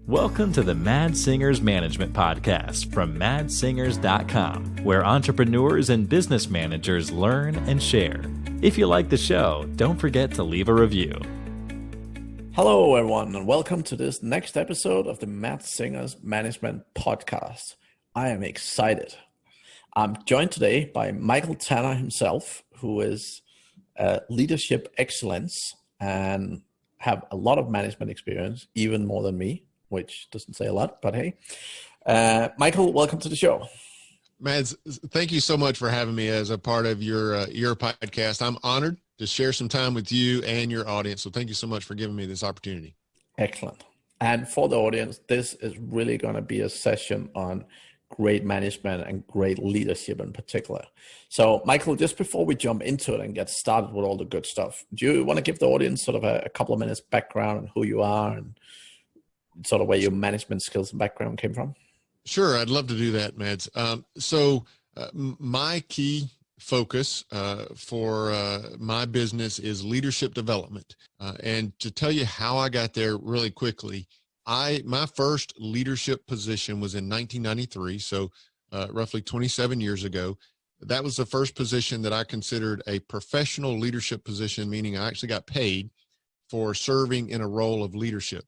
Welcome to the Mad Singers Management Podcast from madsingers.com, where entrepreneurs and business managers learn and share. If you like the show, don't forget to leave a review. Hello, everyone, and welcome to this next episode of the Mad Singers Management Podcast. I am excited. I'm joined today by Michael Tanner himself, who is leadership excellence and have a lot of management experience, even more than me, which doesn't say a lot, but hey. Michael, welcome to the show. Mads, thank you so much for having me as a part of your podcast. I'm honored to share some time with you and your audience. So thank you so much for giving me this opportunity. Excellent. And for the audience, this is really going to be a session on great management and great leadership in particular. So Michael, just before we jump into it and get started with all the good stuff, do you want to give the audience sort of a couple of minutes background on who you are and sort of where your management skills and background came from? Sure, I'd love to do that, Mads. So my key focus for my business is leadership development. And to tell you how I got there really quickly, my first leadership position was in 1993, so roughly 27 years ago. That was the first position that I considered a professional leadership position, meaning I actually got paid for serving in a role of leadership.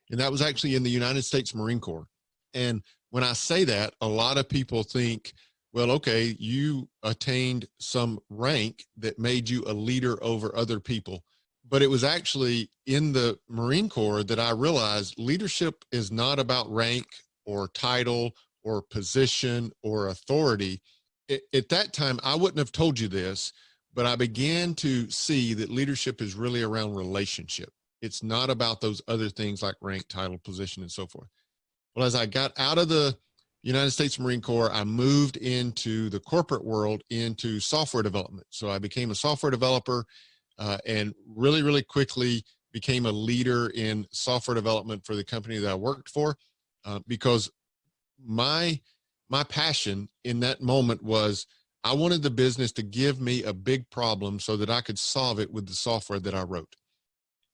And that was actually in the United States Marine Corps. And when I say that, a lot of people think, well, okay, you attained some rank that made you a leader over other people. But it was actually in the Marine Corps that I realized leadership is not about rank or title or position or authority. At that time, I wouldn't have told you this, but I began to see that leadership is really around relationship. It's not about those other things like rank, title, position, and so forth. Well, as I got out of the United States Marine Corps, I moved into the corporate world, into software development. So I became a software developer and really, really quickly became a leader in software development for the company that I worked for because my passion in that moment was I wanted the business to give me a big problem so that I could solve it with the software that I wrote.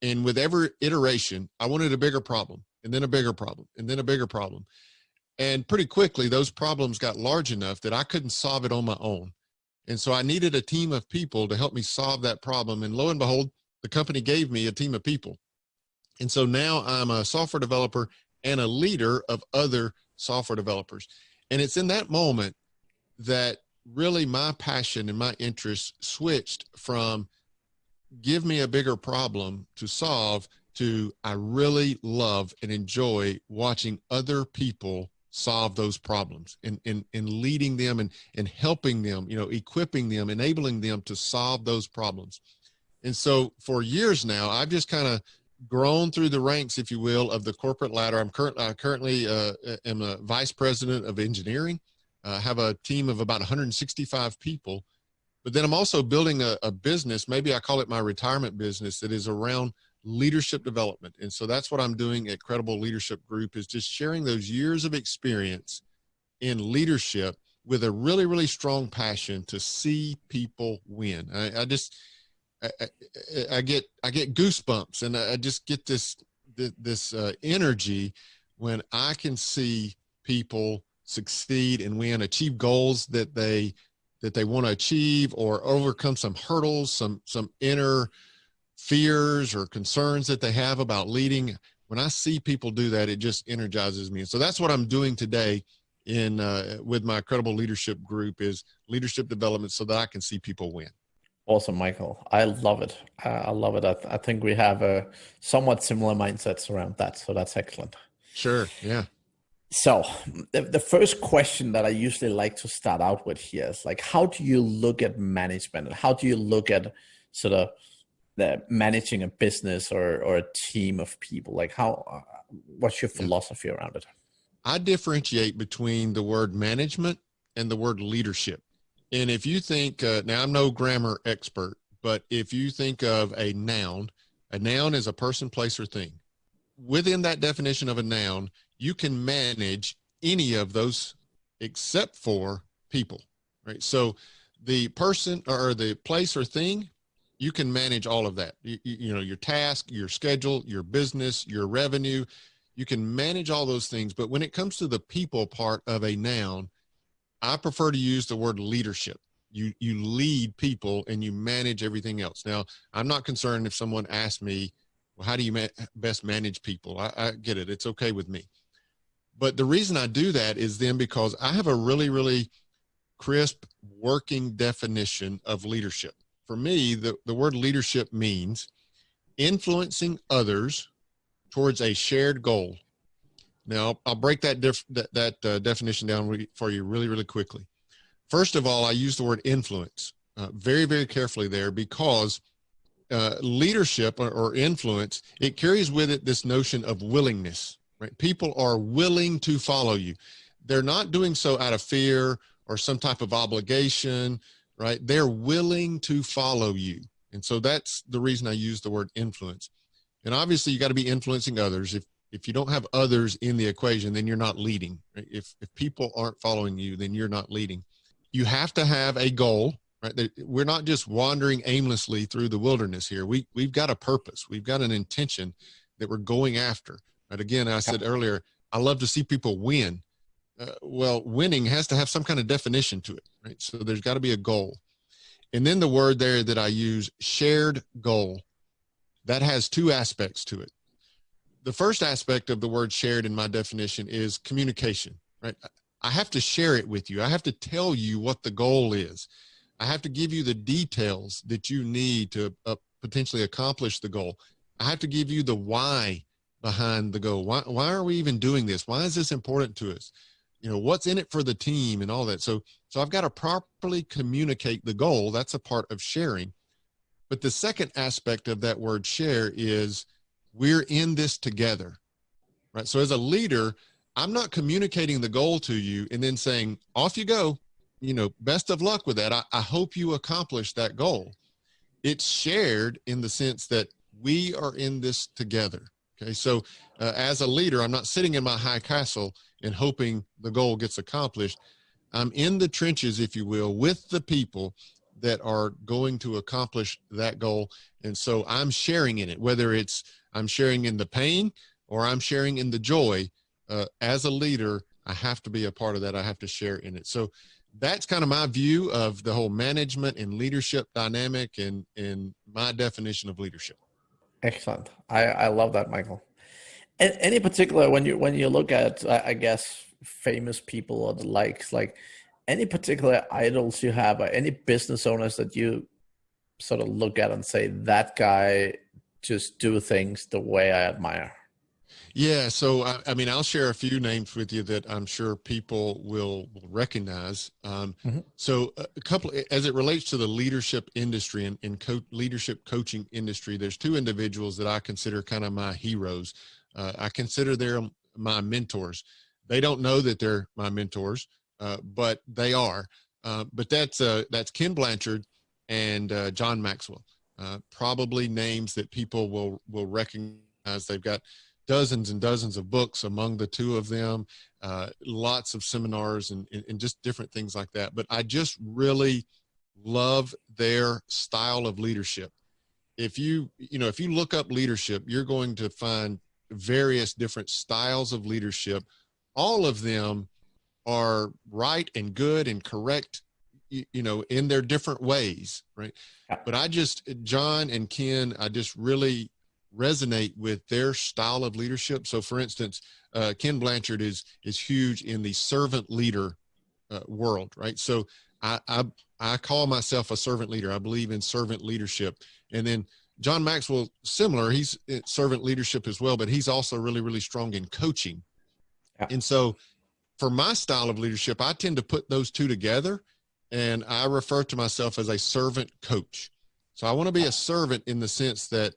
And with every iteration, I wanted a bigger problem, and then a bigger problem, and then a bigger problem. And pretty quickly, those problems got large enough that I couldn't solve it on my own. And so I needed a team of people to help me solve that problem. And lo and behold, the company gave me a team of people. And so now I'm a software developer and a leader of other software developers. And it's in that moment that really my passion and my interest switched from give me a bigger problem to solve to I really love and enjoy watching other people solve those problems and leading them and helping them, equipping them, enabling them to solve those problems. And so for years now, I've just kind of grown through the ranks, if you will, of the corporate ladder. I currently am a vice president of engineering. I have a team of about 165 people. But then I'm also building a business, maybe I call it my retirement business, that is around leadership development. And so that's what I'm doing at Credible Leadership Group, is just sharing those years of experience in leadership with a really, really strong passion to see people win. I get goosebumps, and I just get this energy when I can see people succeed and win, achieve goals that they want to achieve, or overcome some hurdles, some inner fears or concerns that they have about leading. When I see people do that, it just energizes me. And so that's what I'm doing today with my Credible Leadership Group, is leadership development so that I can see people win. Awesome, Michael. I love it. I love it. I think we have a somewhat similar mindsets around that. So that's excellent. Sure. Yeah. So the first question that I usually like to start out with here is like, how do you look at management, and how do you look at sort of managing a business or a team of people? Like what's your philosophy around it? I differentiate between the word management and the word leadership. And if you think, now I'm no grammar expert, but if you think of a noun is a person, place, or thing. Within that definition of a noun, you can manage any of those except for people, right? So the person or the place or thing, you can manage all of that. You know, your task, your schedule, your business, your revenue, You can manage all those things. But when it comes to the people part of a noun, I prefer to use the word leadership. You lead people and you manage everything else. Now, I'm not concerned if someone asks me, well, how do you best manage people? I get it. It's okay with me. But the reason I do that is then because I have a really, really crisp working definition of leadership. For me, the word leadership means influencing others towards a shared goal. Now, I'll break that definition down for you really, really quickly. First of all, I use the word influence very, very carefully there, because leadership or influence, it carries with it this notion of willingness, right? People are willing to follow you. They're not doing so out of fear or some type of obligation, right? They're willing to follow you. And so that's the reason I use the word influence. And obviously you got to be influencing others. If you don't have others in the equation, then you're not leading, right? If people aren't following you, then you're not leading. You have to have a goal, right? We're not just wandering aimlessly through the wilderness here. We've got a purpose. We've got an intention that we're going after, right? Again, I said earlier, I love to see people win. Well, winning has to have some kind of definition to it, right? So there's got to be a goal. And then the word there that I use, shared goal, that has two aspects to it. The first aspect of the word shared in my definition is communication, right? I have to share it with you. I have to tell you what the goal is. I have to give you the details that you need to potentially accomplish the goal. I have to give you the why behind the goal. Why are we even doing this? Why is this important to us? You know, what's in it for the team and all that. So I've got to properly communicate the goal. That's a part of sharing. But the second aspect of that word share is we're in this together, right? So as a leader, I'm not communicating the goal to you and then saying, off you go, you know, best of luck with that. I hope you accomplish that goal. It's shared in the sense that we are in this together. Okay. So as a leader, I'm not sitting in my high castle and hoping the goal gets accomplished. I'm in the trenches, if you will, with the people that are going to accomplish that goal. And so I'm sharing in it, whether it's I'm sharing in the pain or I'm sharing in the joy. As a leader, I have to be a part of that. I have to share in it. So that's kind of my view of the whole management and leadership dynamic and my definition of leadership. Excellent. I love that, Michael. Any particular, when you look at, I guess, famous people or the likes, like any particular idols you have, or any business owners that you sort of look at and say, that guy just do things the way I admire? Yeah. So, I mean, I'll share a few names with you that I'm sure people will recognize. So a couple, as it relates to the leadership industry and leadership coaching industry, there's two individuals that I consider kind of my heroes. I consider they're my mentors. They don't know that they're my mentors, but they are. But that's Ken Blanchard and John Maxwell. Probably names that people will recognize. They've got dozens and dozens of books among the two of them, lots of seminars and just different things like that. But I just really love their style of leadership. If you look up leadership, you're going to find various different styles of leadership. All of them are right and good and correct, in their different ways, right? But John and Ken, I just really resonate with their style of leadership. So for instance, Ken Blanchard is huge in the servant leader world, right? So I call myself a servant leader. I believe in servant leadership. And then John Maxwell, similar, he's in servant leadership as well, but he's also really, really strong in coaching. Yeah. And so for my style of leadership, I tend to put those two together, and I refer to myself as a servant coach. So I want to be a servant in the sense that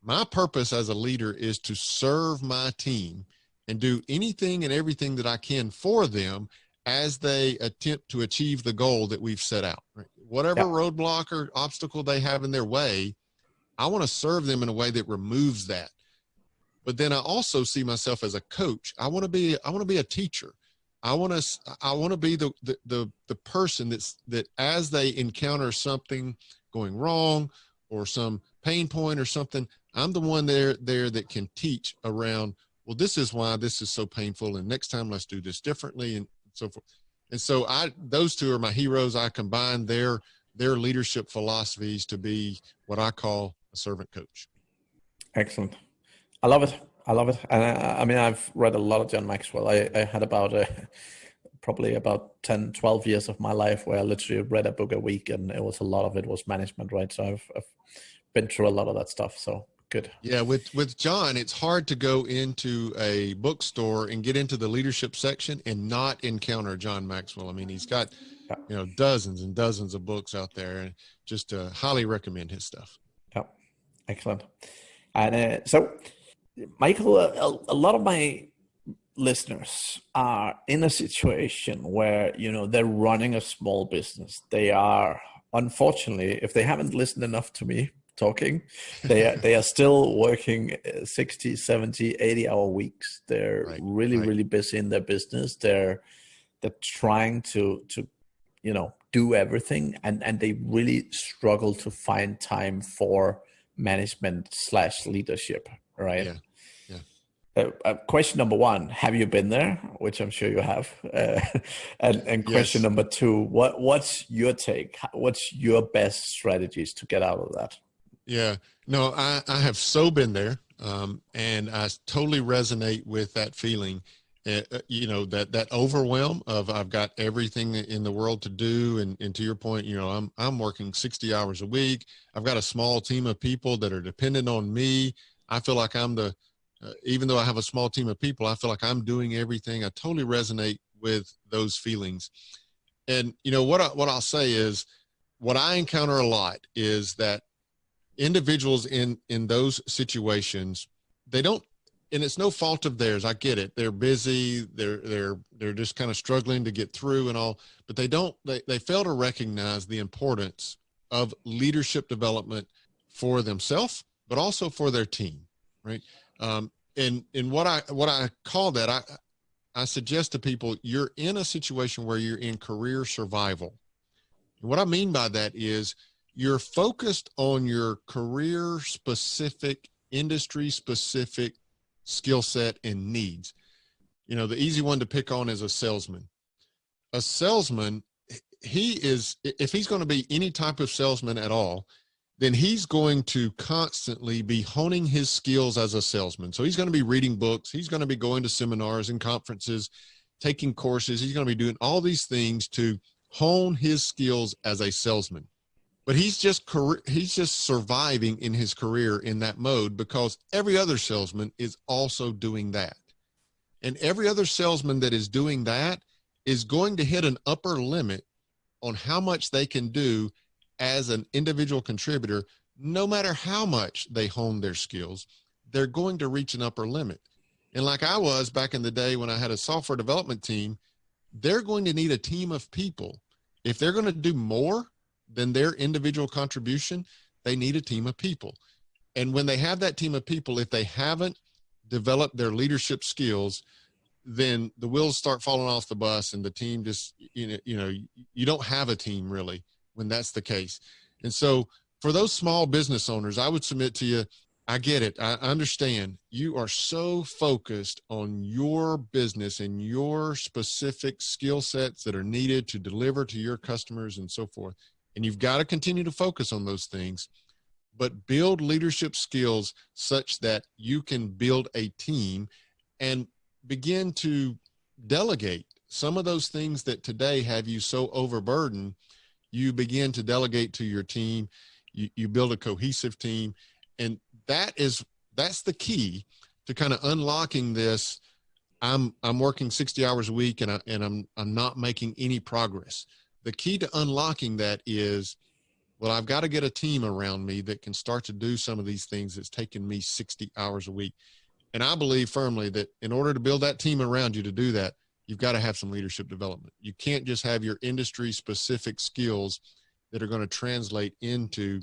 my purpose as a leader is to serve my team and do anything and everything that I can for them as they attempt to achieve the goal that we've set out. Right? Whatever roadblock or obstacle they have in their way, I want to serve them in a way that removes that. But then I also see myself as a coach. I want to be a teacher. I want to be the person that as they encounter something going wrong or some pain point or something, I'm the one there that can teach around well, this is why this is so painful. And next time let's do this differently and so forth. And so those two are my heroes. I combine their leadership philosophies to be what I call a servant coach. Excellent. I love it. I love it. And I mean, I've read a lot of John Maxwell. I had about probably about 10, 12 years of my life where I literally read a book a week, and a lot of it was management, right? So I've been through a lot of that stuff. So good. Yeah. With John, it's hard to go into a bookstore and get into the leadership section and not encounter John Maxwell. I mean, he's got, dozens and dozens of books out there, and just highly recommend his stuff. Yeah. Excellent. And so, Michael, a lot of my listeners are in a situation where, they're running a small business. They are, unfortunately, if they haven't listened enough to me talking, they are still working 60, 70, 80-hour weeks. They're really busy in their business. They're trying to do everything, and they really struggle to find time for management/leadership, right? Question number one, have you been there? Which I'm sure you have. And question number two, what's your take? What's your best strategies to get out of that? Yeah, no, I have so been there. And I totally resonate with that feeling. That overwhelm of I've got everything in the world to do. And to your point, I'm working 60 hours a week. I've got a small team of people that are dependent on me. I feel like I'm even though I have a small team of people, I feel like I'm doing everything. I totally resonate with those feelings. And, what I'll say is, what I encounter a lot is that individuals in those situations, they don't, and it's no fault of theirs. I get it. They're busy. They're just kind of struggling to get through and all, but they fail to recognize the importance of leadership development for themselves, but also for their team. Right. And what I call that, I suggest to people, you're in a situation where you're in career survival. And what I mean by that is you're focused on your career specific, industry specific skill set and needs. The easy one to pick on is a salesman. A salesman, if he's going to be any type of salesman at all, then he's going to constantly be honing his skills as a salesman. So he's going to be reading books. He's going to be going to seminars and conferences, taking courses. He's going to be doing all these things to hone his skills as a salesman. But he's just surviving in his career in that mode, because every other salesman is also doing that. And every other salesman that is doing that is going to hit an upper limit on how much they can do as an individual contributor. No matter how much they hone their skills, they're going to reach an upper limit. And like I was back in the day when I had a software development team, they're going to need a team of people. If they're going to do more than their individual contribution, they need a team of people. And when they have that team of people, if they haven't developed their leadership skills, then the wheels start falling off the bus, and the team just, you don't have a team really when that's the case. And so for those small business owners, I would submit to you, I get it. I understand you are so focused on your business and your specific skill sets that are needed to deliver to your customers and so forth. And you've got to continue to focus on those things, but build leadership skills such that you can build a team and begin to delegate some of those things that today have you so overburdened. You begin to delegate to your team. You build a cohesive team. And that's the key to kind of unlocking this. I'm working 60 hours a week and I'm not making any progress. The key to unlocking that is, well, I've got to get a team around me that can start to do some of these things that's taken me 60 hours a week. And I believe firmly that in order to build that team around you to do that, you've got to have some leadership development. You can't just have your industry specific skills that are going to translate into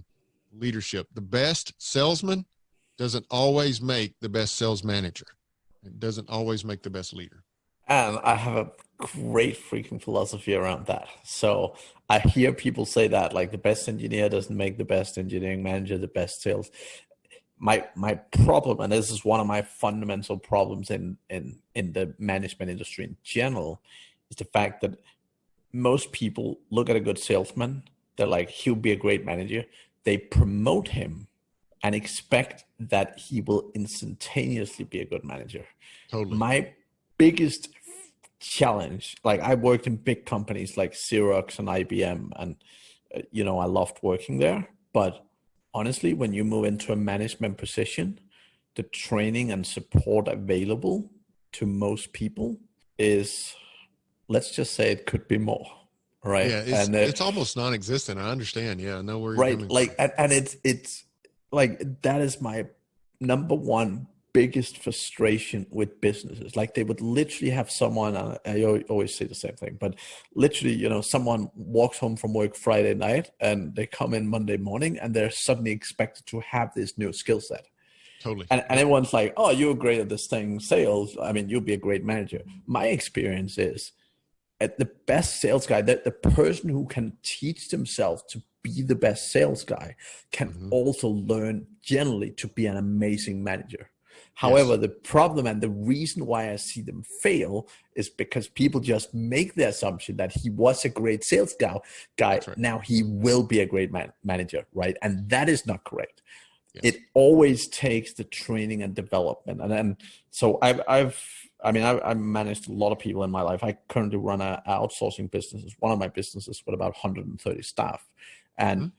leadership. The best salesman doesn't always make the best sales manager. It doesn't always make the best leader. And I have a great freaking philosophy around that. So I hear people say that, like, the best engineer doesn't make the best engineering manager, the best sales. my problem, and this is one of my fundamental problems in the management industry in general, is the fact that most people look at a good salesman, they're like, he'll be a great manager. They promote him and expect that he will instantaneously be a good manager. Totally. My biggest challenge, like I worked in big companies like Xerox and IBM, and I loved working there. But honestly, when you move into a management position, the training and support available to most people is, let's just say, it could be more, right? Yeah, it's almost non-existent. I understand. Yeah, I know where you're right, coming like, from. and it's like, that is my number one biggest frustration with businesses. Like, they would literally have someone, I always say the same thing, but literally, someone walks home from work Friday night and they come in Monday morning and they're suddenly expected to have this new skill set. Totally. And everyone's like, oh, you're great at this thing, sales. I mean, you'll be a great manager. My experience is, at the best sales guy, that the person who can teach themselves to be the best sales guy can also learn generally to be an amazing manager. However, the problem and the reason why I see them fail is because people just make the assumption that he was a great sales guy. Right. Now he will be a great manager, right? And that is not correct. Yes. It always takes the training and development. And then, so I've managed a lot of people in my life. I currently run an outsourcing business. One of my businesses with about 130 staff. And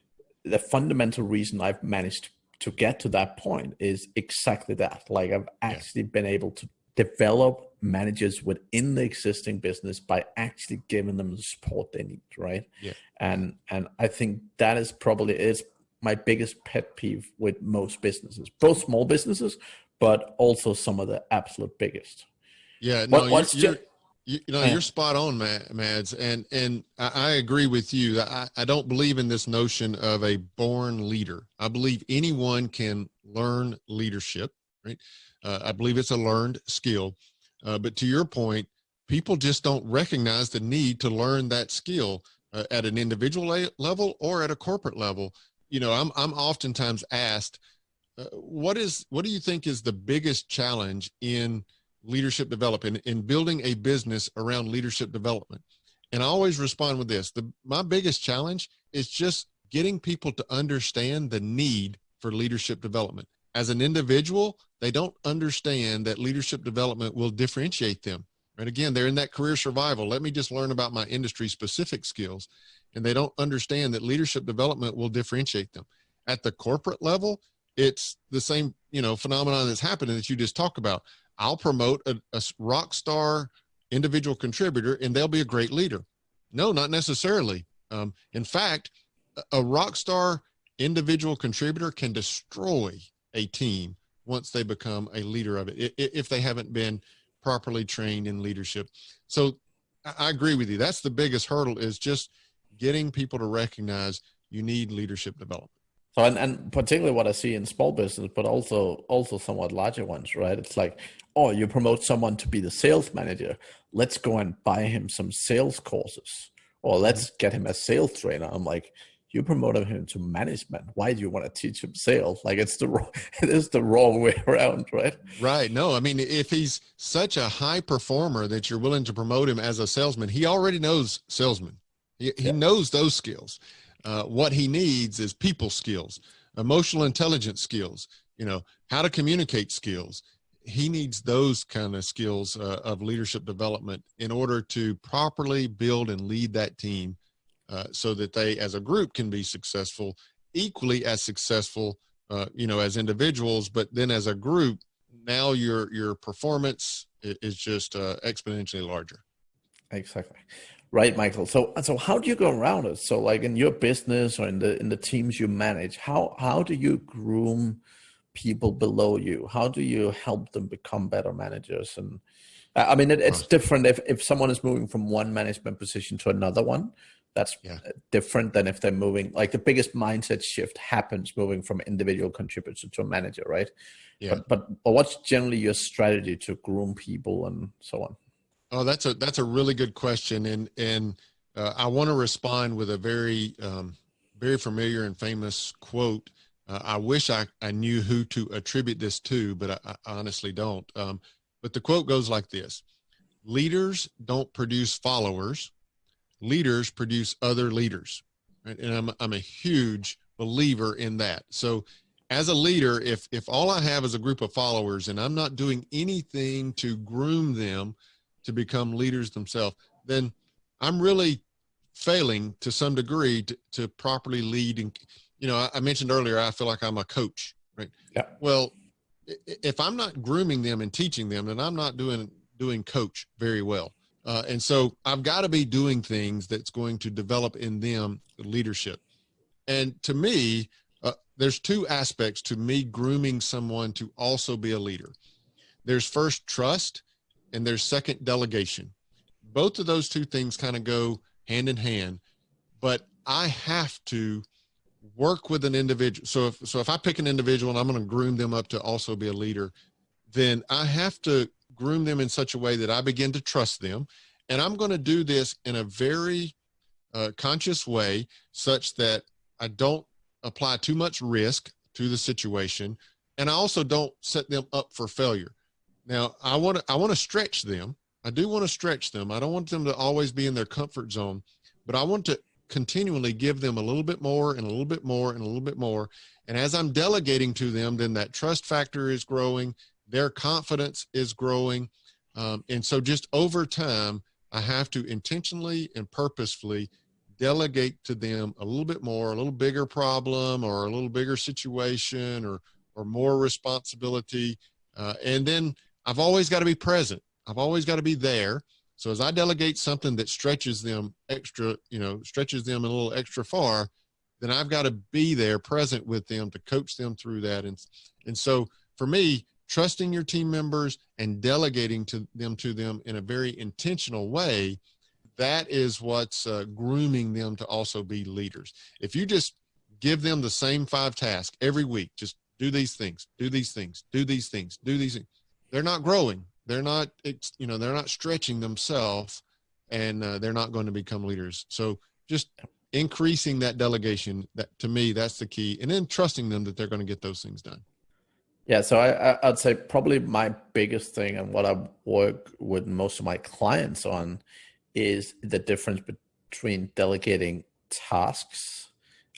the fundamental reason I've managed to get to that point is exactly that. Like, I've actually been able to develop managers within the existing business by actually giving them the support they need, right? Yeah. And I think that is my biggest pet peeve with most businesses, both small businesses, but also some of the absolute biggest. Yeah, no, you're spot on, Mads, and I agree with you. I don't believe in this notion of a born leader. I believe anyone can learn leadership, right? I believe it's a learned skill, but to your point, people just don't recognize the need to learn that skill at an individual level or at a corporate level. I'm oftentimes asked, what do you think is the biggest challenge in leadership development, in building a business around leadership development? And I always respond with this: my biggest challenge is just getting people to understand the need for leadership development. As an individual, they don't understand that leadership development will differentiate them. And again, they're in that career survival. Let me just learn about my industry specific skills. And they don't understand that leadership development will differentiate them. At the corporate level, it's the same, phenomenon that's happening that you just talked about. I'll promote a rock star individual contributor and they'll be a great leader. No, not necessarily. In fact, a rock star individual contributor can destroy a team once they become a leader of it, if they haven't been properly trained in leadership. So I agree with you. That's the biggest hurdle, is just getting people to recognize you need leadership development. So, and particularly what I see in small business, but also somewhat larger ones, right? It's like, oh, you promote someone to be the sales manager. Let's go and buy him some sales courses, or let's get him a sales trainer. I'm like, you promoted him to management. Why do you want to teach him sales? Like, it is the wrong way around, right? Right. No, I mean, if he's such a high performer that you're willing to promote him as a salesman, he already knows salesman. He knows those skills. What he needs is people skills, emotional intelligence skills, how to communicate skills. He needs those kind of skills of leadership development in order to properly build and lead that team, so that they as a group can be successful, equally as successful, as individuals, but then as a group, now your performance is just exponentially larger. Exactly. Right, Michael. So how do you go around it? So, like, in your business or in the teams you manage, how do you groom people below you? How do you help them become better managers? And I mean, it's different if someone is moving from one management position to another one. That's different than if they're moving. Like, the biggest mindset shift happens moving from individual contributor to a manager, right? Yeah. But what's generally your strategy to groom people and so on? Oh, that's a really good question, and I want to respond with a very very familiar and famous quote I wish I knew who to attribute this to, but I honestly don't. But the quote goes like this: leaders don't produce followers, leaders produce other leaders. Right? And I'm a huge believer in that. So as a leader, if all I have is a group of followers and I'm not doing anything to groom them to become leaders themselves, then I'm really failing to some degree to properly lead. And, I mentioned earlier, I feel like I'm a coach, right? Yeah. Well, if I'm not grooming them and teaching them, then I'm not doing coach very well. And so I've got to be doing things that's going to develop in them leadership. And to me, there's two aspects to me grooming someone to also be a leader. There's first trust, and there's second delegation. Both of those two things kind of go hand in hand, but I have to work with an individual. So if I pick an individual and I'm going to groom them up to also be a leader, then I have to groom them in such a way that I begin to trust them. And I'm going to do this in a very conscious way, such that I don't apply too much risk to the situation. And I also don't set them up for failure. Now, I want to stretch them. I do want to stretch them. I don't want them to always be in their comfort zone, but I want to continually give them a little bit more and a little bit more and a little bit more. And as I'm delegating to them, then that trust factor is growing, their confidence is growing. And so just over time, I have to intentionally and purposefully delegate to them a little bit more, a little bigger problem or a little bigger situation or more responsibility. And then I've always got to be present. I've always got to be there. So as I delegate something that stretches them extra, stretches them a little extra far, then I've got to be there present with them to coach them through that. And so for me, trusting your team members and delegating to them in a very intentional way, that is what's grooming them to also be leaders. If you just give them the same 5 tasks every week, just do these things, do these things, do these things, do these things, they're not growing. They're not, they're not stretching themselves, and they're not going to become leaders. So just increasing that delegation, that to me, that's the key. And then trusting them that they're going to get those things done. Yeah, so I'd say probably my biggest thing and what I work with most of my clients on is the difference between delegating tasks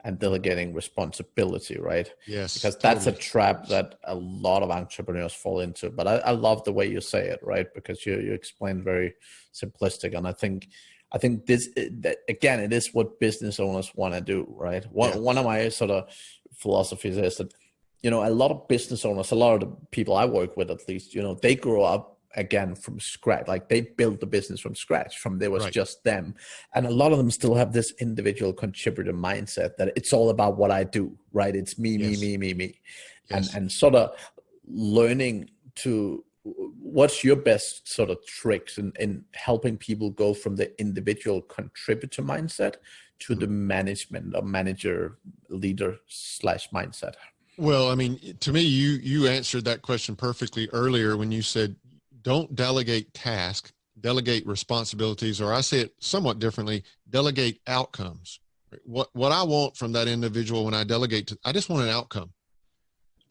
and delegating responsibility, right? Yes. Because that's a trap that a lot of entrepreneurs fall into. But I love the way you say it, right? Because you explain very simplistic. And I think this, that, again, it is what business owners want to do, right? One of my sort of philosophies is that, a lot of business owners, a lot of the people I work with, at least, they grow up again from scratch. Like they built the business from scratch, from there was just them. And a lot of them still have this individual contributor mindset that it's all about what I do, right? It's me. Yes. And sort of learning to, what's your best sort of tricks in helping people go from the individual contributor mindset to the management or manager leader / mindset? Well, I mean, to me, you answered that question perfectly earlier when you said, don't delegate tasks, delegate responsibilities, or I say it somewhat differently, delegate outcomes. What I want from that individual when I delegate I just want an outcome.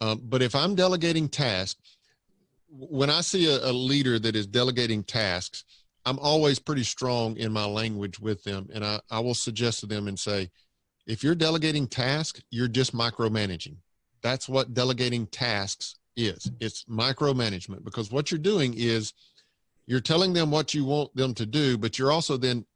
But if I'm delegating tasks, when I see a leader that is delegating tasks, I'm always pretty strong in my language with them. And I will suggest to them and say, if you're delegating tasks, you're just micromanaging. That's what delegating tasks is. It's micromanagement, because what you're doing is you're telling them what you want them to do, but you're also then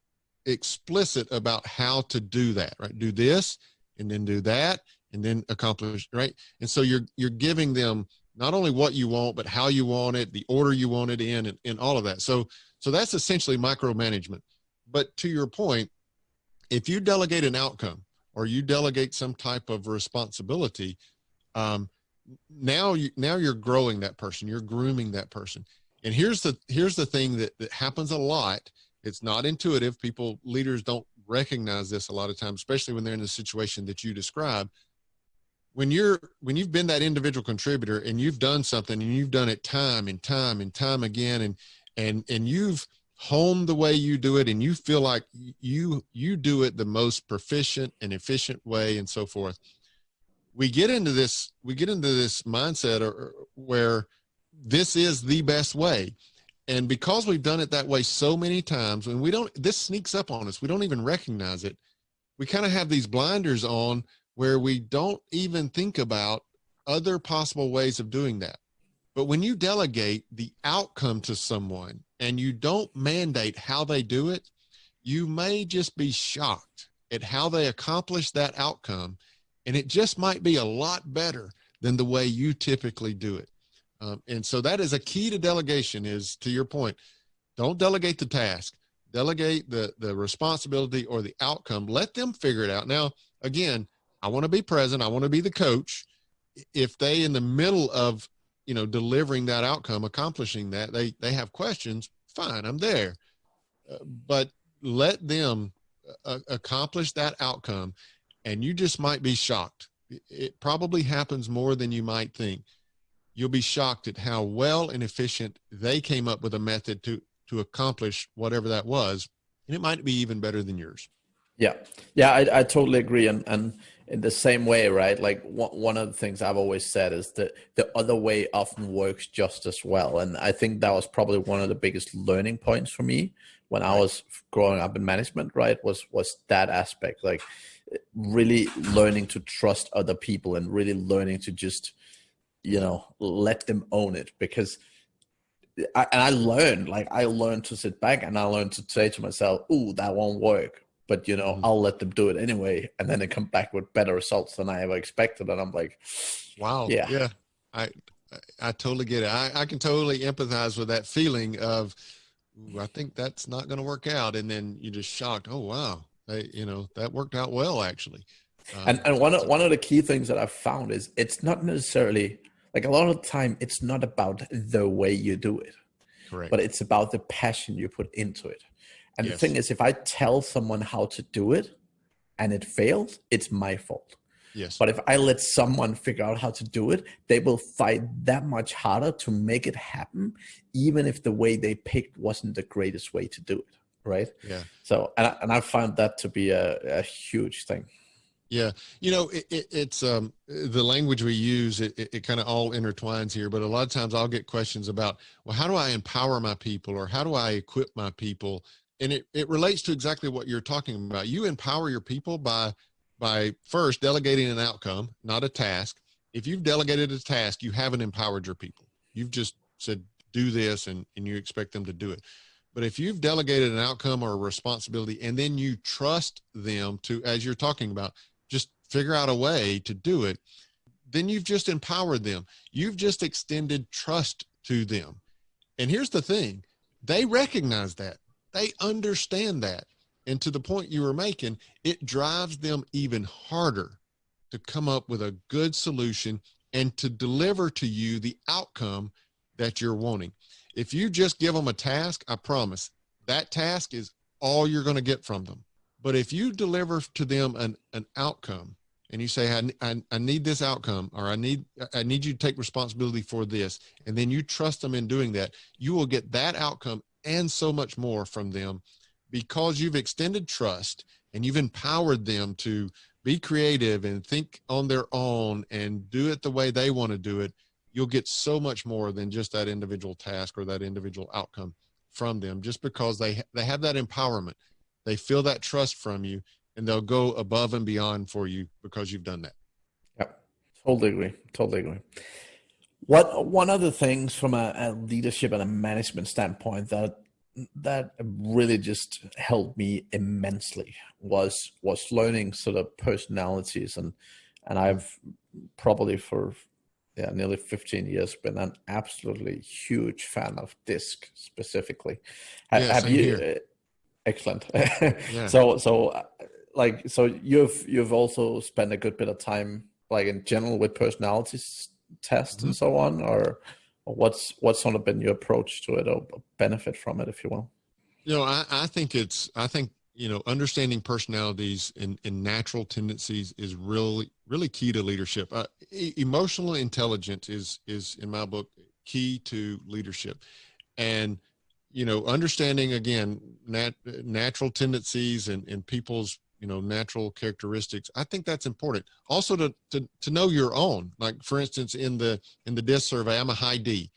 explicit about how to do that, right? Do this and then do that and then accomplish, right? And so you're giving them not only what you want, but how you want it, the order you want it in, and all of that. So that's essentially micromanagement. But to your point, if you delegate an outcome or you delegate some type of responsibility, now you're growing that person, you're grooming that person. And here's the thing that happens a lot. It's not intuitive. Leaders don't recognize this a lot of times, especially when they're in the situation that you describe. When you've been that individual contributor and you've done something and you've done it time and time and time again, and you've honed the way you do it, and you feel like you do it the most proficient and efficient way and so forth, we get into this mindset where this is the best way. And because we've done it that way so many times, and this sneaks up on us, we don't even recognize it. We kind of have these blinders on where we don't even think about other possible ways of doing that. But when you delegate the outcome to someone and you don't mandate how they do it, you may just be shocked at how they accomplish that outcome. And it just might be a lot better than the way you typically do it. And so that is a key to delegation, is, to your point, don't delegate the task, delegate the responsibility or the outcome. Let them figure it out. Now, again, I want to be present. I want to be the coach. If they, in the middle of, delivering that outcome, accomplishing that, they have questions, fine, I'm there. But let them accomplish that outcome, and you just might be shocked. It probably happens more than you might think. You'll be shocked at how well and efficient they came up with a method to accomplish whatever that was. And it might be even better than yours. Yeah. I totally agree. And in the same way, right? Like one of the things I've always said is that the other way often works just as well. And I think that was probably one of the biggest learning points for me when I was growing up in management, right? Was that aspect, like really learning to trust other people and really learning to just, let them own it. Because I learned to sit back and I learned to say to myself, "Ooh, that won't work." But, I'll let them do it anyway. And then they come back with better results than I ever expected. And I'm like, wow. Yeah. I totally get it. I can totally empathize with that feeling of, I think that's not going to work out. And then you're just shocked. Oh, wow. That worked out well, actually. And one of the key things that I've found is it's not necessarily, like, a lot of the time, it's not about the way you do it. Correct. But it's about the passion you put into it. And Yes. The thing is, if I tell someone how to do it and it fails, it's my fault. Yes. But if I let someone figure out how to do it, they will fight that much harder to make it happen, even if the way they picked wasn't the greatest way to do it. Right. Yeah. So, and I found that to be a huge thing. Yeah. It's the language we use, it kind of all intertwines here, but a lot of times I'll get questions about, well, how do I empower my people, or how do I equip my people? And it relates to exactly what you're talking about. You empower your people by first delegating an outcome, not a task. If you've delegated a task, you haven't empowered your people. You've just said, do this, and you expect them to do it. But if you've delegated an outcome or a responsibility, and then you trust them to, as you're talking about, just figure out a way to do it, then you've just empowered them. You've just extended trust to them. And here's the thing, they recognize that. They understand that. And to the point you were making, it drives them even harder to come up with a good solution and to deliver to you the outcome that you're wanting. If you just give them a task, I promise that task is all you're going to get from them. But if you deliver to them an outcome, and you say, I need this outcome, or I need you to take responsibility for this, and then you trust them in doing that, you will get that outcome and so much more from them, because you've extended trust and you've empowered them to be creative and think on their own and do it the way they want to do it. You'll get so much more than just that individual task or that individual outcome from them, just because they have that empowerment. They feel that trust from you, and they'll go above and beyond for you because you've done that. Yep. Totally agree. One of the things from a leadership and a management standpoint that really just helped me immensely was learning sort of personalities, and I've probably for nearly 15 years been an absolutely huge fan of DISC specifically. Have you? Excellent. Yeah. So you've also spent a good bit of time, like, in general with personalities tests and so on, or what's sort of been your approach to it, or benefit from it, if you will? I think understanding personalities and natural tendencies is really, really key to leadership. Emotional intelligence is in my book key to leadership, and understanding, again, natural tendencies and people's natural characteristics. I think that's important. Also to know your own. Like for instance, in the DISC survey, I'm a high D,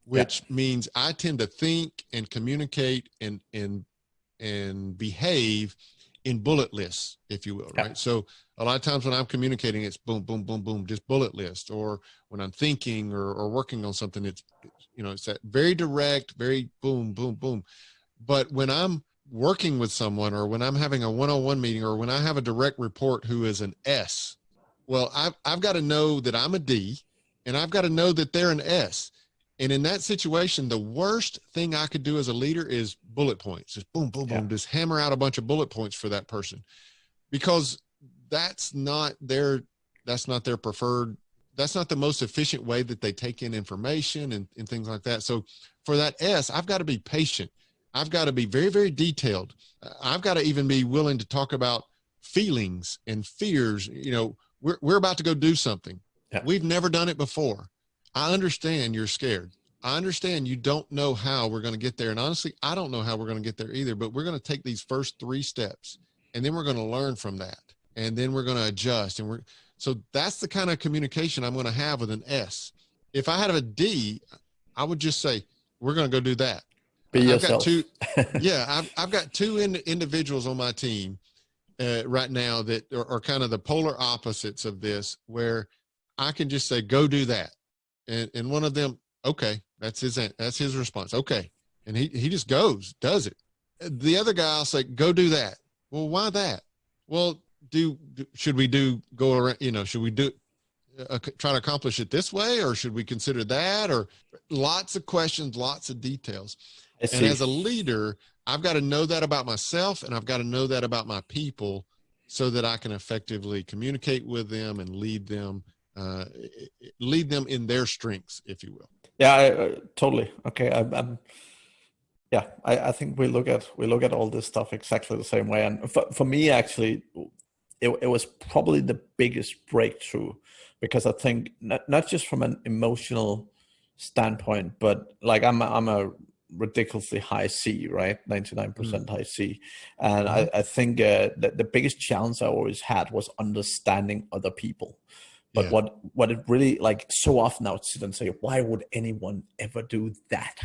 which means I tend to think and communicate and behave in bullet lists, if you will, right? So a lot of times when I'm communicating, it's boom, boom, boom, boom, just bullet list. Or when I'm thinking or working on something, it's that very direct, very boom, boom, boom. But when I'm working with someone, or when I'm having a one-on-one meeting, or when I have a direct report who is an S, well, I've got to know that I'm a D, and I've got to know that they're an S. And in that situation, the worst thing I could do as a leader is bullet points. Just boom, boom, boom, just hammer out a bunch of bullet points for that person, because that's not their preferred, that's not the most efficient way that they take in information and things like that. So for that S, I've got to be patient. I've got to be very, very detailed. I've got to even be willing to talk about feelings and fears. We're about to go do something. Yeah. We've never done it before. I understand you're scared. I understand you don't know how we're going to get there. And honestly, I don't know how we're going to get there either, but we're going to take these first 3 steps, and then we're going to learn from that. And then we're going to adjust. So that's the kind of communication I'm going to have with an S. If I had a D, I would just say, we're going to go do that. Be yourself. I've got 2 individuals on my team right now that are kind of the polar opposites of this, where I can just say, go do that. And one of them, okay, that's his response. Okay. And he just goes, does it. The other guy, I'll say, go do that. Well, why that? Well, should we try to accomplish it this way, or should we consider that? Or lots of questions, lots of details. And as a leader, I've got to know that about myself, and I've got to know that about my people, so that I can effectively communicate with them and lead them in their strengths, if you will. Yeah, totally. Okay. I think we look at all this stuff exactly the same way. And for me, actually, it was probably the biggest breakthrough, because I think not just from an emotional standpoint, but like I'm a ridiculously high C, right? 99% high C. And I think that the biggest challenge I always had was understanding other people. But what it really, like, so often I would sit and say, why would anyone ever do that?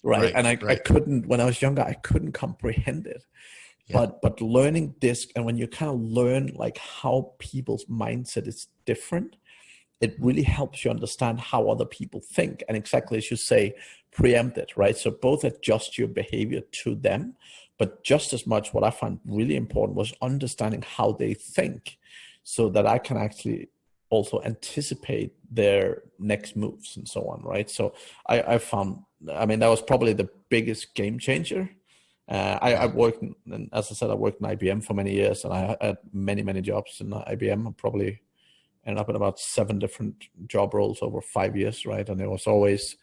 Right. And I couldn't, when I was younger, I couldn't comprehend it. Yeah. But learning this, and when you kind of learn like how people's mindset is different, it really helps you understand how other people think. And exactly as you say, preempt it, right? So both adjust your behavior to them, but just as much, what I found really important was understanding how they think, so that I can actually also anticipate their next moves and so on, right? So I found, that was probably the biggest game changer. I worked, and as I said, I worked in IBM for many years, and I had many, many jobs in IBM. I probably ended up in about 7 different job roles over 5 years, right? And it was always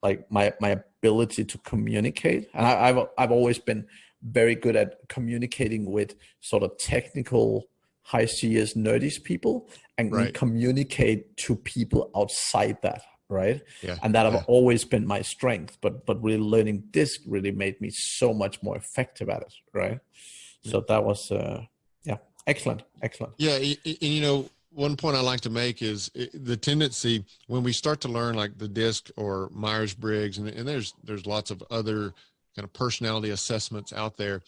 like my ability to communicate. And I've always been very good at communicating with sort of technical, high CS nerdies people, and communicate to people outside that, right? Yeah. And that have always been my strength, but really learning this really made me so much more effective at it, right? So that was excellent. Yeah, and one point I like to make is the tendency when we start to learn like the DISC or Myers-Briggs, and there's lots of other kind of personality assessments out there,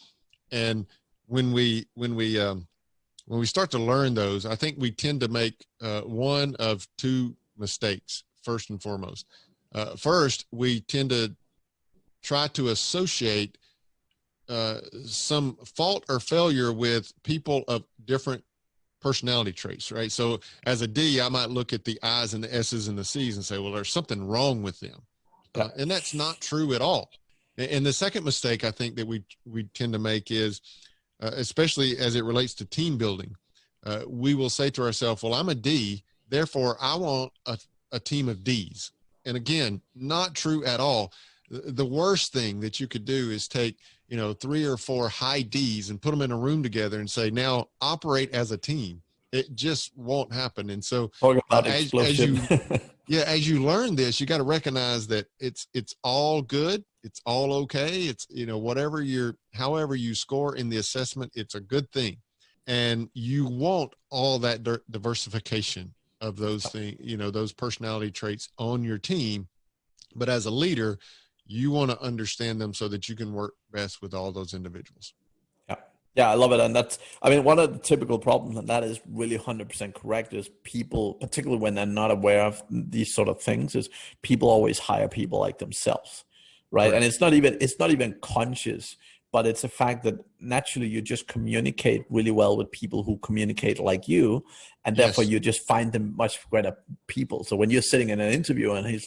and when we start to learn those, I think we tend to make one of 2 mistakes, first and foremost. First, we tend to try to associate some fault or failure with people of different personality traits, right? So as a D, I might look at the I's and the S's and the C's and say, well, there's something wrong with them. And that's not true at all. And the second mistake I think that we tend to make is, especially as it relates to team building, we will say to ourselves, well, I'm a D, therefore I want a team of Ds. And again, not true at all. The worst thing that you could do is take, 3 or 4 high Ds and put them in a room together and say, now operate as a team. It just won't happen. And so Talk about as explosion. as you learn this, you got to recognize that it's all good. It's all okay. It's, however you score in the assessment, it's a good thing. And you want all that diversification of those things, those personality traits on your team. But as a leader, you want to understand them so that you can work best with all those individuals. Yeah, I love it. And that's, one of the typical problems, and that is really 100% correct, is people, particularly when they're not aware of these sort of things, is people always hire people like themselves, right? Correct. And it's not even conscious, but it's a fact that naturally you just communicate really well with people who communicate like you, and therefore you just find them much better people. So when you're sitting in an interview and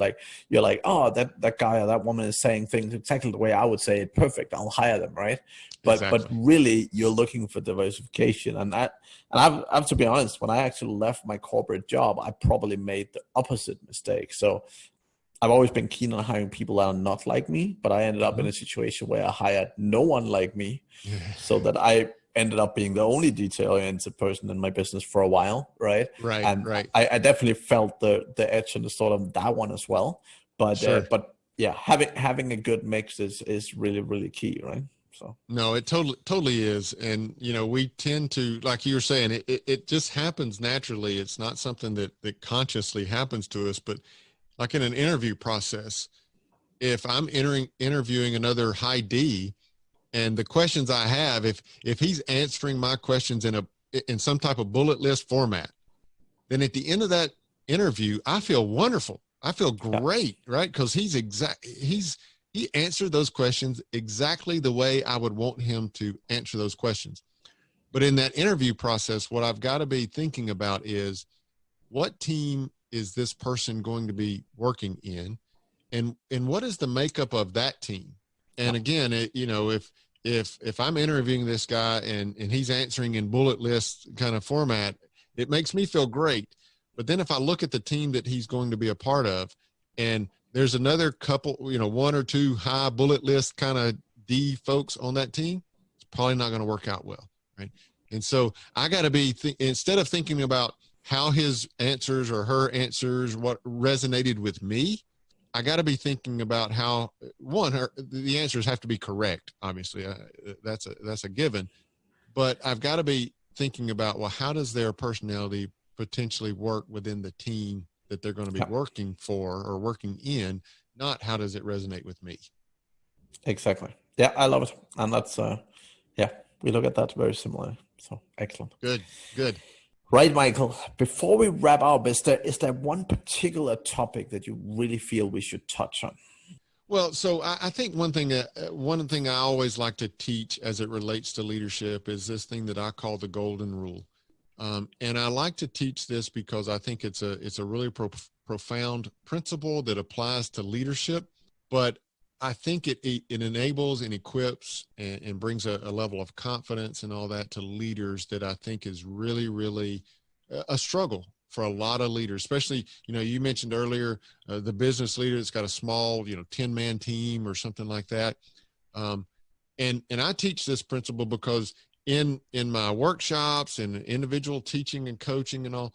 you're like, oh, that guy or that woman is saying things exactly the way I would say it, perfect, I'll hire them, right? But really you're looking for diversification. And I have to be honest, when I actually left my corporate job, I probably made the opposite mistake. So I've always been keen on hiring people that are not like me, but I ended up in a situation where I hired no one like me, so that I ended up being the only detail-oriented person in my business for a while, right? Right. I definitely felt the edge and the sort of that one as well. But but yeah, having a good mix is really, really key, right? So no, it totally is. And we tend to, like you were saying, it just happens naturally. It's not something that consciously happens to us, but like in an interview process, if I'm interviewing another high D, and the questions I have, if he's answering my questions in some type of bullet list format, then at the end of that interview, I feel wonderful. I feel great, right? Because he answered those questions exactly the way I would want him to answer those questions. But in that interview process, what I've got to be thinking about is, what team is this person going to be working in, and what is the makeup of that team? And again, if I'm interviewing this guy and he's answering in bullet list kind of format, it makes me feel great. But then if I look at the team that he's going to be a part of, and there's another couple, one or two high bullet list kind of D folks on that team, it's probably not going to work out well, right? And so I got to be, instead of thinking about how his answers or her answers, what resonated with me, I got to be thinking about how, the answers have to be correct. Obviously, that's a given, but I've got to be thinking about, well, how does their personality potentially work within the team that they're going to be working for or working in, not how does it resonate with me? Exactly. Yeah, I love it. And that's, we look at that very similarly. So excellent. Good. Right, Michael, before we wrap up, is there one particular topic that you really feel we should touch on? Well, so I think one thing I always like to teach as it relates to leadership is this thing that I call the golden rule. And I like to teach this because I think it's a really profound principle that applies to leadership, but I think it enables and equips and brings a level of confidence and all that to leaders that I think is really, really a struggle for a lot of leaders, especially, you mentioned earlier, the business leader that's got a small, 10-man team or something like that. And I teach this principle because in my workshops and individual teaching and coaching and all,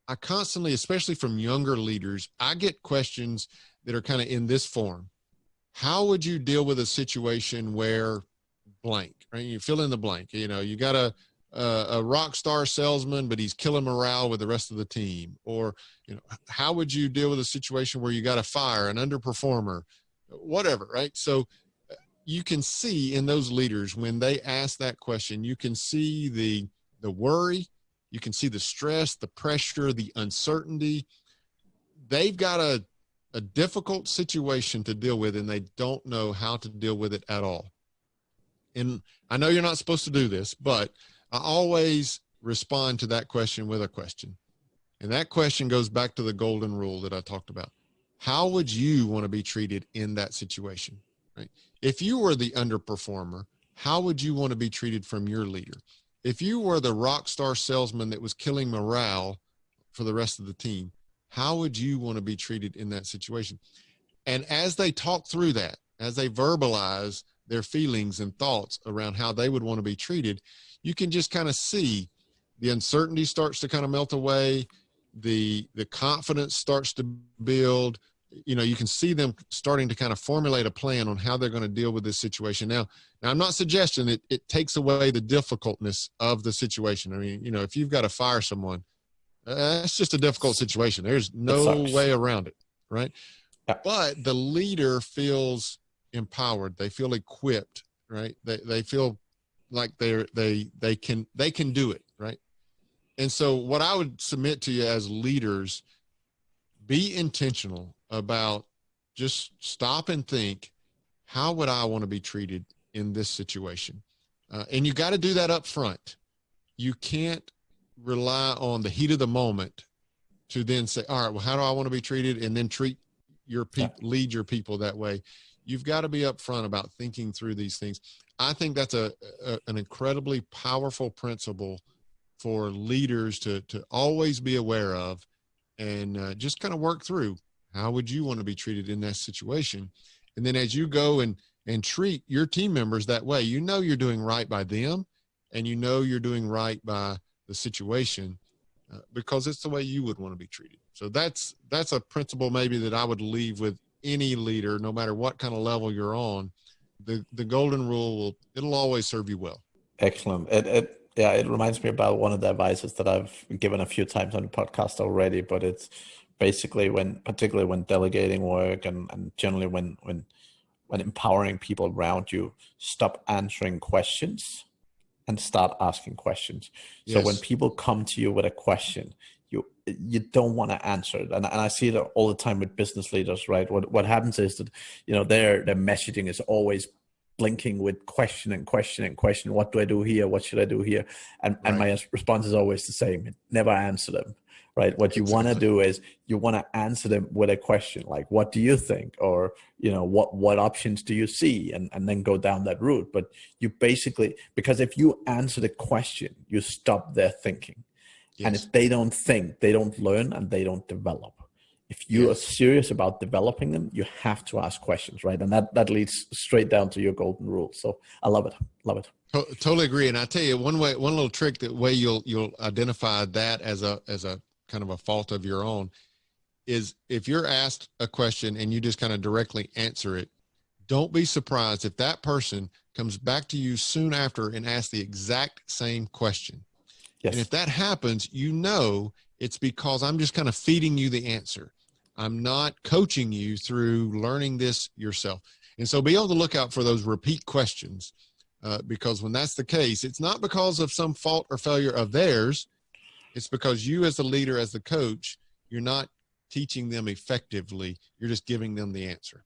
I constantly, especially from younger leaders, I get questions that are kind of in this form. How would you deal with a situation where blank, right? You fill in the blank, you got a rock star salesman, but he's killing morale with the rest of the team. Or, how would you deal with a situation where you got to fire an underperformer, whatever, right? So you can see in those leaders, when they ask that question, you can see the worry, you can see the stress, the pressure, the uncertainty. They've got a difficult situation to deal with, and they don't know how to deal with it at all. And I know you're not supposed to do this, but I always respond to that question with a question. And that question goes back to the golden rule that I talked about. How would you want to be treated in that situation, right? If you were the underperformer, how would you want to be treated from your leader? If you were the rock star salesman that was killing morale for the rest of the team, how would you want to be treated in that situation? And as they talk through that, as they verbalize their feelings and thoughts around how they would want to be treated, you can just kind of see the uncertainty starts to kind of melt away. The confidence starts to build. You can see them starting to kind of formulate a plan on how they're going to deal with this situation. Now I'm not suggesting it takes away the difficultness of the situation. I mean, if you've got to fire someone, that's just a difficult situation. There's no way around it, right? Yeah. But the leader feels empowered. They feel equipped, right? They feel like they can do it, right? And so what I would submit to you as leaders, be intentional about just stop and think, how would I want to be treated in this situation? And you got to do that up front. You can't rely on the heat of the moment to then say, all right, well, how do I want to be treated? And then treat your people, lead your people that way. You've got to be upfront about thinking through these things. I think that's an incredibly powerful principle for leaders to always be aware of, and just kind of work through, how would you want to be treated in that situation? And then as you go and treat your team members that way, you're doing right by them, and you're doing right by the situation, because it's the way you would want to be treated. So that's a principle maybe that I would leave with any leader, no matter what kind of level you're on. The golden rule it'll always serve you well. Excellent. It reminds me about one of the advices that I've given a few times on the podcast already, but it's basically particularly when delegating work and generally when empowering people around you, stop answering questions and start asking questions. Yes. So when people come to you with a question, you don't want to answer it. And I see it all the time with business leaders, right? What happens is that, their messaging is always blinking with question and question and question. What do I do here? What should I do here? And my response is always the same. Never answer them, right? What you want to do is you want to answer them with a question like, what do you think? Or, what options do you see? And then go down that route. But you basically, because if you answer the question, you stop their thinking. Yes. And if they don't think, they don't learn and they don't develop. If you are serious about developing them, you have to ask questions, right? And that leads straight down to your golden rule. So I love it. Love it. Totally agree. And I tell you, one little trick, that way you'll identify that as a kind of a fault of your own, is if you're asked a question and you just kind of directly answer it, don't be surprised if that person comes back to you soon after and asks the exact same question. Yes. And if that happens, it's because I'm just kind of feeding you the answer. I'm not coaching you through learning this yourself. And so be able to look out for those repeat questions, because when that's the case, it's not because of some fault or failure of theirs. It's because you as the leader, as the coach, you're not teaching them effectively. You're just giving them the answer.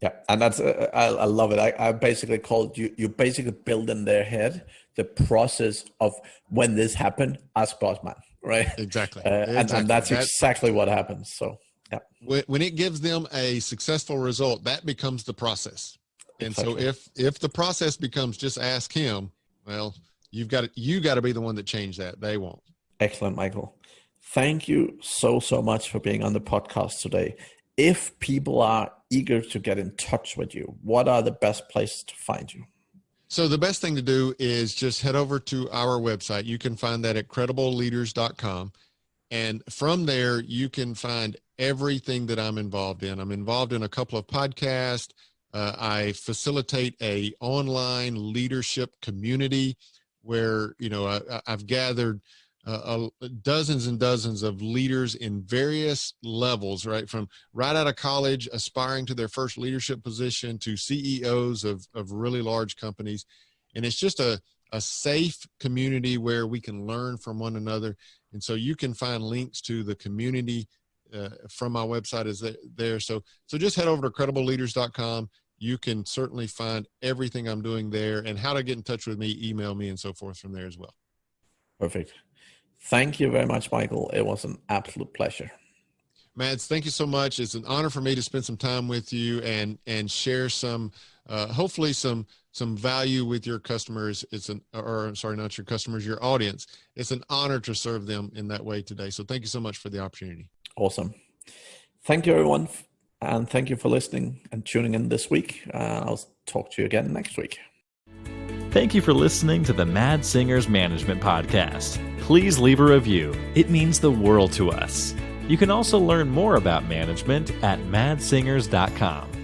Yeah, and that's I love it. I basically called you basically build in their head the process of when this happened, ask boss man, right? Exactly. And that's exactly what happens. So yeah, when it gives them a successful result, that becomes the process. And exactly. So if the process becomes just ask him, well, you got to be the one that changed that. They won't. Excellent, Michael. Thank you so much for being on the podcast today. If people are eager to get in touch with you, what are the best places to find you? So the best thing to do is just head over to our website. You can find that at credibleleaders.com. And from there, you can find everything that I'm involved in. I'm involved in a couple of podcasts. I facilitate a online leadership community where, I've gathered dozens and dozens of leaders in various levels, right? From right out of college, aspiring to their first leadership position, to CEOs of really large companies. And it's just a safe community where we can learn from one another. And so you can find links to the community from my website is there. So just head over to credibleleaders.com. You can certainly find everything I'm doing there, and how to get in touch with me, email me, and so forth from there as well. Perfect. Thank you very much, Michael. It was an absolute pleasure. Mads, thank you so much. It's an honor for me to spend some time with you and share some, hopefully some value with your customers. Not your customers, your audience. It's an honor to serve them in that way today. So thank you so much for the opportunity. Awesome. Thank you, everyone. And thank you for listening and tuning in this week. I'll talk to you again next week. Thank you for listening to the Mad Singers Management Podcast. Please leave a review. It means the world to us. You can also learn more about management at madsingers.com.